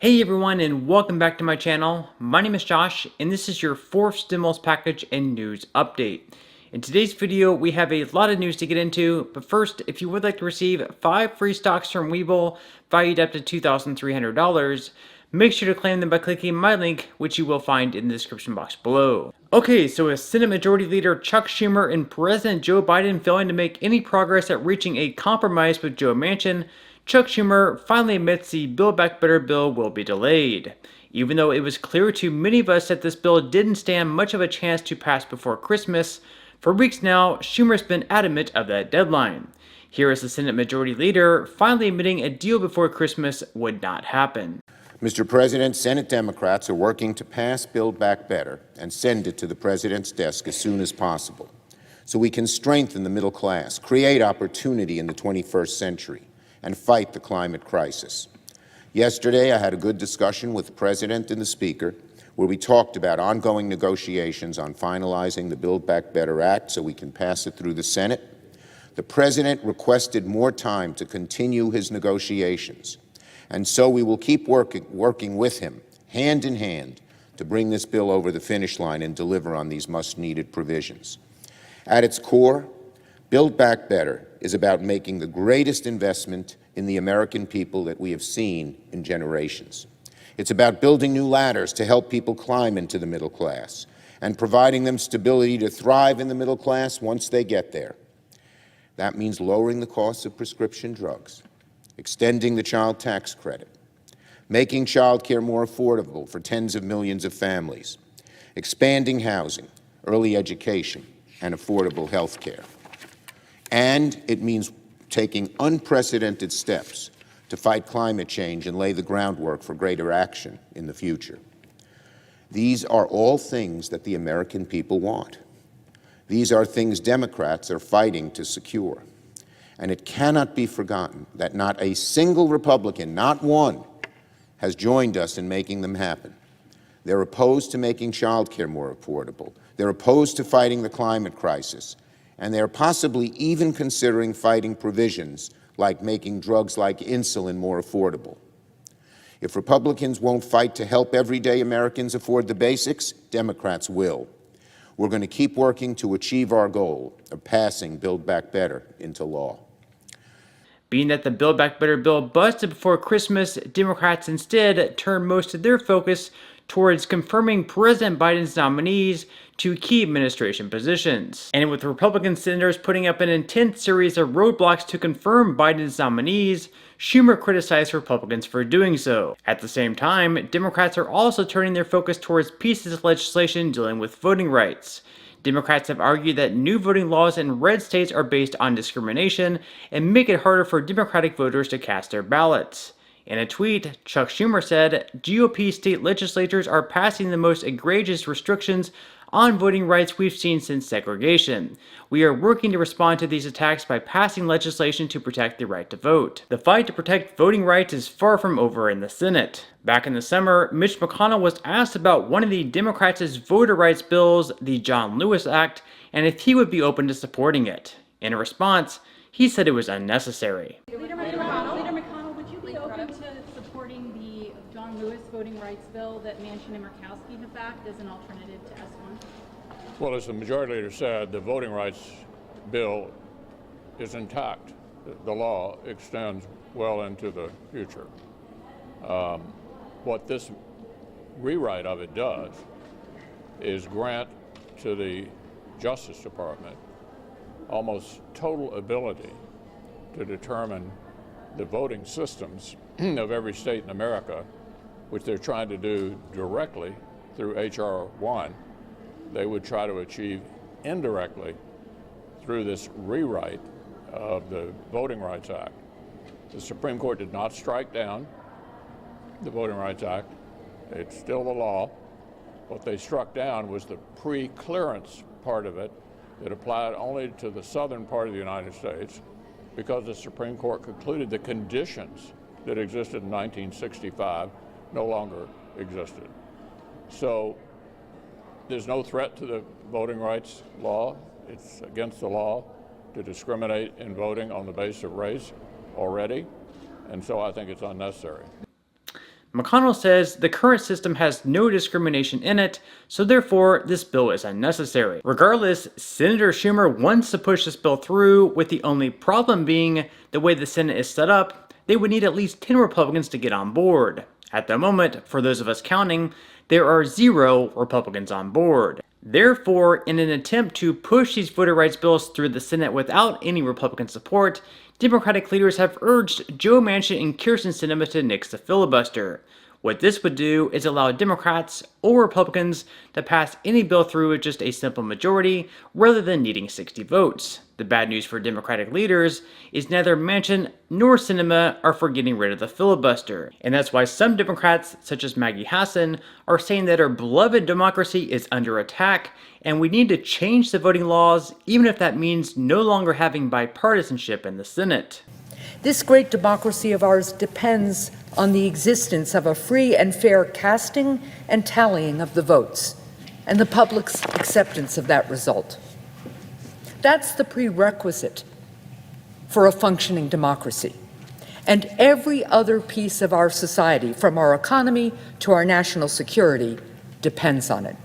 Hey everyone, and welcome back to my channel. My name is Josh, and this is your fourth stimulus package and news update. In today's video, we have a lot of news to get into, but first, if you would like to receive 5 free stocks from Webull valued up to $2,300, make sure to claim them by clicking my link, which you will find in the description box below. Okay, so with Senate Majority Leader Chuck Schumer and President Joe Biden failing to make any progress at reaching a compromise with Joe Manchin, Chuck Schumer finally admits the Build Back Better bill will be delayed. Even though it was clear to many of us that this bill didn't stand much of a chance to pass before Christmas, for weeks now, Schumer's been adamant of that deadline. Here is the Senate Majority Leader finally admitting a deal before Christmas would not happen. Mr. President, Senate Democrats are working to pass Build Back Better and send it to the President's desk as soon as possible so we can strengthen the middle class, create opportunity in the 21st century, and fight the climate crisis. Yesterday, I had a good discussion with the President and the Speaker where we talked about ongoing negotiations on finalizing the Build Back Better Act so we can pass it through the Senate. The President requested more time to continue his negotiations, and so we will keep working with him, hand in hand, to bring this bill over the finish line and deliver on these much-needed provisions. At its core, Build Back Better is about making the greatest investment in the American people that we have seen in generations. It's about building new ladders to help people climb into the middle class and providing them stability to thrive in the middle class once they get there. That means lowering the cost of prescription drugs, extending the child tax credit, making child care more affordable for tens of millions of families, expanding housing, early education, and affordable health care. And it means taking unprecedented steps to fight climate change and lay the groundwork for greater action in the future. These are all things that the American people want. These are things Democrats are fighting to secure. And it cannot be forgotten that not a single Republican, not one, has joined us in making them happen. They're opposed to making child care more affordable. They're opposed to fighting the climate crisis. And they're possibly even considering fighting provisions like making drugs like insulin more affordable. If Republicans won't fight to help everyday Americans afford the basics, Democrats will. We're going to keep working to achieve our goal of passing Build Back Better into law. Being that the Build Back Better bill busted before Christmas, Democrats instead turned most of their focus towards confirming President Biden's nominees to key administration positions. And with Republican senators putting up an intense series of roadblocks to confirm Biden's nominees, Schumer criticized Republicans for doing so. At the same time, Democrats are also turning their focus towards pieces of legislation dealing with voting rights. Democrats have argued that new voting laws in red states are based on discrimination and make it harder for Democratic voters to cast their ballots. In a tweet, Chuck Schumer said, GOP state legislatures are passing the most egregious restrictions on voting rights we've seen since segregation. We are working to respond to these attacks by passing legislation to protect the right to vote. The fight to protect voting rights is far from over in the Senate. Back in the summer, Mitch McConnell was asked about one of the Democrats' voter rights bills, the John Lewis Act, and if he would be open to supporting it. In response, he said it was unnecessary. Leader McConnell, would you be open to supporting the John Lewis voting rights bill that Manchin and Murkowski have backed as an alternative to S1? Well, as the majority leader said, the voting rights bill is intact. The law extends well into the future. What this rewrite of it does is grant to the Justice Department almost total ability to determine the voting systems of every state in America, which they're trying to do directly through H.R. 1. They would try to achieve indirectly through this rewrite of the Voting Rights Act. The Supreme Court did not strike down the Voting Rights Act. It's still the law. What they struck down was the pre-clearance part of it that applied only to the southern part of the United States because the Supreme Court concluded the conditions that existed in 1965 no longer existed. So there's no threat to the voting rights law. It's against the law to discriminate in voting on the basis of race already, and so I think it's unnecessary. McConnell says the current system has no discrimination in it, so therefore this bill is unnecessary. Regardless, Senator Schumer wants to push this bill through, with the only problem being the way the Senate is set up. They would need at least 10 Republicans to get on board. At the moment, for those of us counting, there are 0 Republicans on board. Therefore, in an attempt to push these voter rights bills through the Senate without any Republican support, Democratic leaders have urged Joe Manchin and Kyrsten Sinema to nix the filibuster. What this would do is allow Democrats or Republicans to pass any bill through with just a simple majority rather than needing 60 votes. The bad news for Democratic leaders is neither Manchin nor Sinema are for getting rid of the filibuster. And that's why some Democrats, such as Maggie Hassan, are saying that our beloved democracy is under attack and we need to change the voting laws, even if that means no longer having bipartisanship in the Senate. This great democracy of ours depends on the existence of a free and fair casting and tallying of the votes, and the public's acceptance of that result. That's the prerequisite for a functioning democracy. And every other piece of our society, from our economy to our national security, depends on it.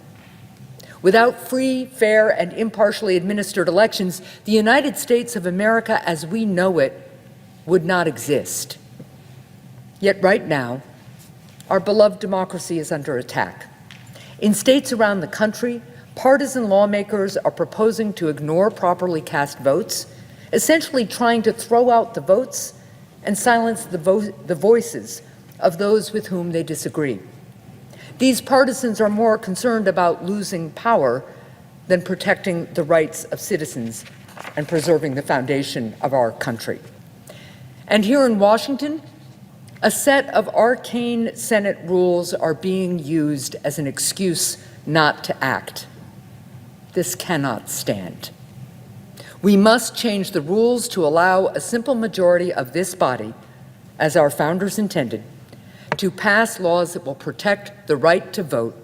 Without free, fair, and impartially administered elections, the United States of America as we know it would not exist. Yet right now, our beloved democracy is under attack. In states around the country, partisan lawmakers are proposing to ignore properly cast votes, essentially trying to throw out the votes and silence the voices of those with whom they disagree. These partisans are more concerned about losing power than protecting the rights of citizens and preserving the foundation of our country. And here in Washington, a set of arcane Senate rules are being used as an excuse not to act. This cannot stand. We must change the rules to allow a simple majority of this body, as our founders intended, to pass laws that will protect the right to vote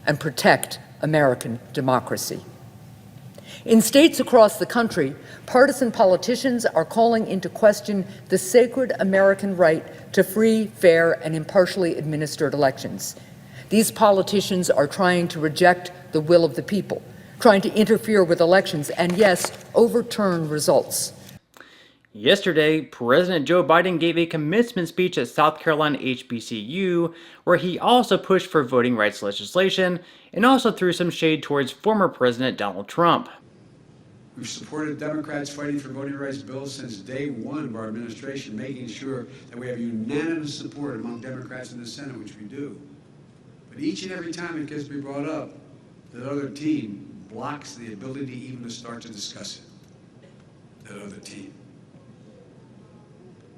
and protect American democracy. In states across the country, partisan politicians are calling into question the sacred American right to free, fair, and impartially administered elections. These politicians are trying to reject the will of the people, trying to interfere with elections, and yes, overturn results. Yesterday, President Joe Biden gave a commencement speech at South Carolina HBCU, where he also pushed for voting rights legislation and also threw some shade towards former President Donald Trump. We've supported Democrats fighting for voting rights bills since day one of our administration, making sure that we have unanimous support among Democrats in the Senate, which we do. But each and every time it gets to be brought up, that other team blocks the ability even to start to discuss it. That other team.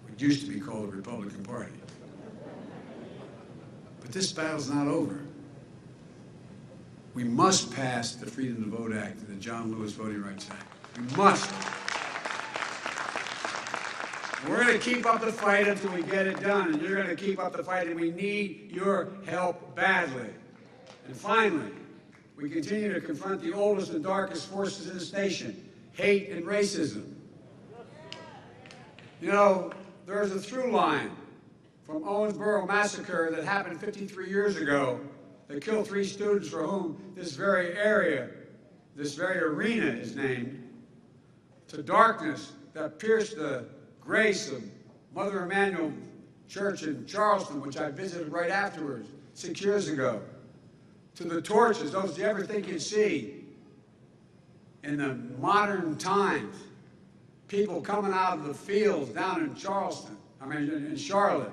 What used to be called the Republican Party. But this battle's not over. We must pass the Freedom to Vote Act and the John Lewis Voting Rights Act. We must. We're going to keep up the fight until we get it done, and you're going to keep up the fight, and we need your help badly. And finally, we continue to confront the oldest and darkest forces in this nation, hate and racism. You know, there's a through line from Owensboro massacre that happened 53 years ago that killed 3 students for whom this very area, this very arena is named, to darkness that pierced the grace of Mother Emanuel Church in Charleston, which I visited right afterwards 6 years ago, to the torches, those you ever think you'd see in the modern times, people coming out of the fields down in in Charlotte,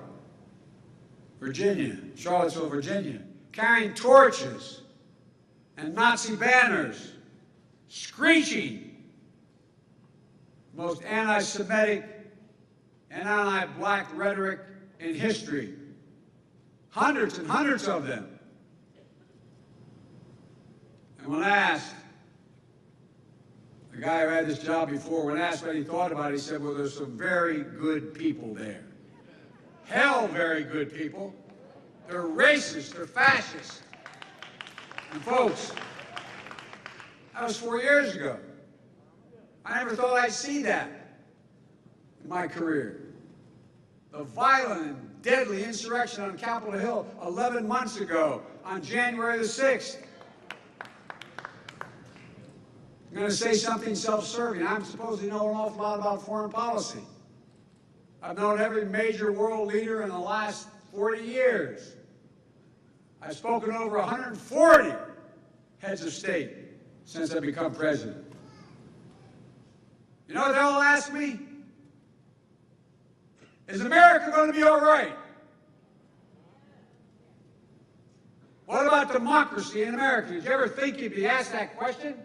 Virginia, Charlottesville, Virginia, carrying torches and Nazi banners, screeching most anti-Semitic and anti-black rhetoric in history. Hundreds and hundreds of them. And when asked, the guy who had this job before, when asked what he thought about it, he said, well, there's some very good people there. Hell, very good people. They're racist, they're fascist. And folks, that was 4 years ago. I never thought I'd see that in my career. The violent and deadly insurrection on Capitol Hill 11 months ago on January the 6th. I'm going to say something self-serving. I'm supposed to know an awful lot about foreign policy. I've known every major world leader in the last 40 years. I've spoken to over 140 heads of state since I've become president. You know what they'll ask me? Is America going to be all right? What about democracy in America? Did you ever think you'd be asked that question?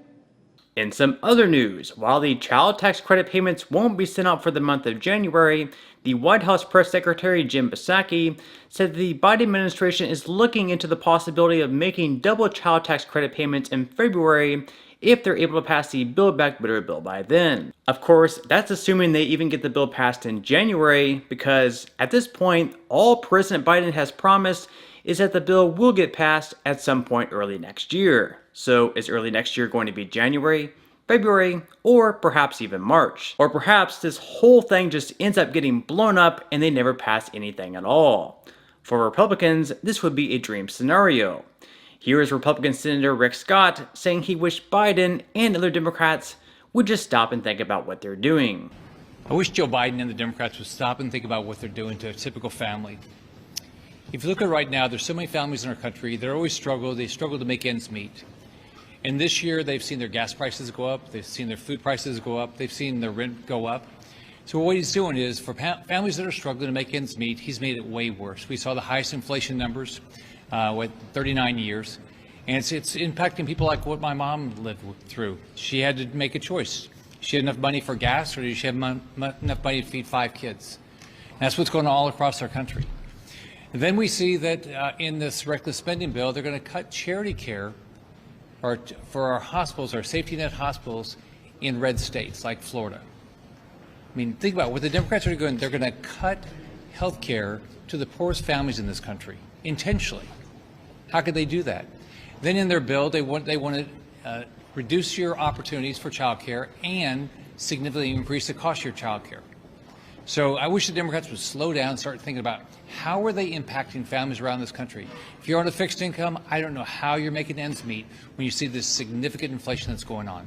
In some other news, while the child tax credit payments won't be sent out for the month of January, the White House Press Secretary Jim Psaki said the Biden administration is looking into the possibility of making double child tax credit payments in February if they're able to pass the Build Back Better bill by then. Of course, that's assuming they even get the bill passed in January, because at this point, all President Biden has promised is that the bill will get passed at some point early next year. So is early next year going to be January, February, or perhaps even March? Or perhaps this whole thing just ends up getting blown up and they never pass anything at all. For Republicans, this would be a dream scenario. Here is Republican Senator Rick Scott saying he wished Biden and other Democrats would just stop and think about what they're doing. I wish Joe Biden and the Democrats would stop and think about what they're doing to a typical family. If you look at it right now, there's so many families in our country that always struggle. They struggle to make ends meet. And this year, they've seen their gas prices go up. They've seen their food prices go up. They've seen their rent go up. So what he's doing is, for families that are struggling to make ends meet, he's made it way worse. We saw the highest inflation numbers with 39 years. And it's impacting people like what my mom lived through. She had to make a choice. She had enough money for gas, or did she have enough money to feed 5 kids? And that's what's going on all across our country. And then we see that in this reckless spending bill, they're going to cut charity care for our hospitals, our safety net hospitals in red states like Florida. I mean, think about what the Democrats are doing. They're going to cut health care to the poorest families in this country intentionally. How could they do that? Then in their bill, they want to reduce your opportunities for child care and significantly increase the cost of your child care. So I wish the Democrats would slow down and start thinking about how are they impacting families around this country. If you're on a fixed income, I don't know how you're making ends meet when you see this significant inflation that's going on.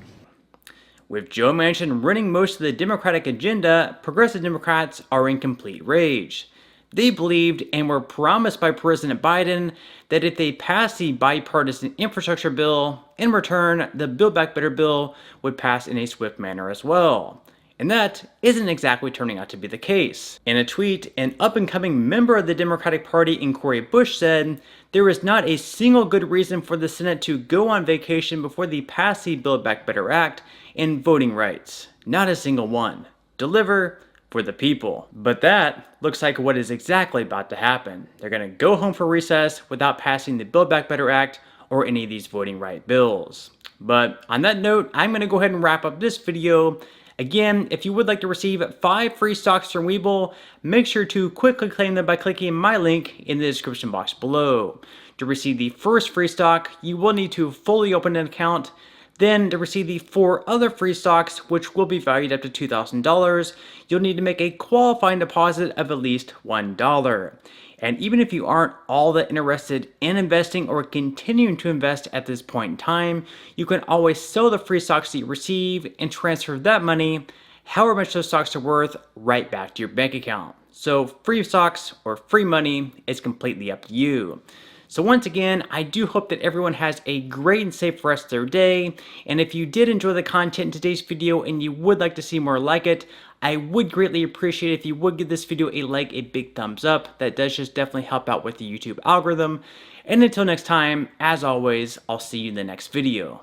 With Joe Manchin running most of the Democratic agenda, progressive Democrats are in complete rage. They believed and were promised by President Biden that if they passed the bipartisan infrastructure bill, in return, the Build Back Better bill would pass in a swift manner as well. And that isn't exactly turning out to be the case. In a tweet, an up-and-coming member of the Democratic Party in Cori Bush said, "There is not a single good reason for the Senate to go on vacation before they pass the Build Back Better Act and voting rights. Not a single one. Deliver for the people." But that looks like what is exactly about to happen. They're going to go home for recess without passing the Build Back Better Act or any of these voting right bills. But on that note, I'm going to go ahead and wrap up this video. Again, if you would like to receive 5 free stocks from Webull, make sure to quickly claim them by clicking my link in the description box below. To receive the first free stock, you will need to fully open an account. Then, to receive the 4 other free stocks, which will be valued up to $2,000, you'll need to make a qualifying deposit of at least $1. And even if you aren't all that interested in investing or continuing to invest at this point in time, you can always sell the free stocks that you receive and transfer that money, however much those stocks are worth, right back to your bank account. So free stocks or free money is completely up to you. So once again, I do hope that everyone has a great and safe rest of their day. And if you did enjoy the content in today's video and you would like to see more like it, I would greatly appreciate it if you would give this video a like, a big thumbs up. That does just definitely help out with the YouTube algorithm. And until next time, as always, I'll see you in the next video.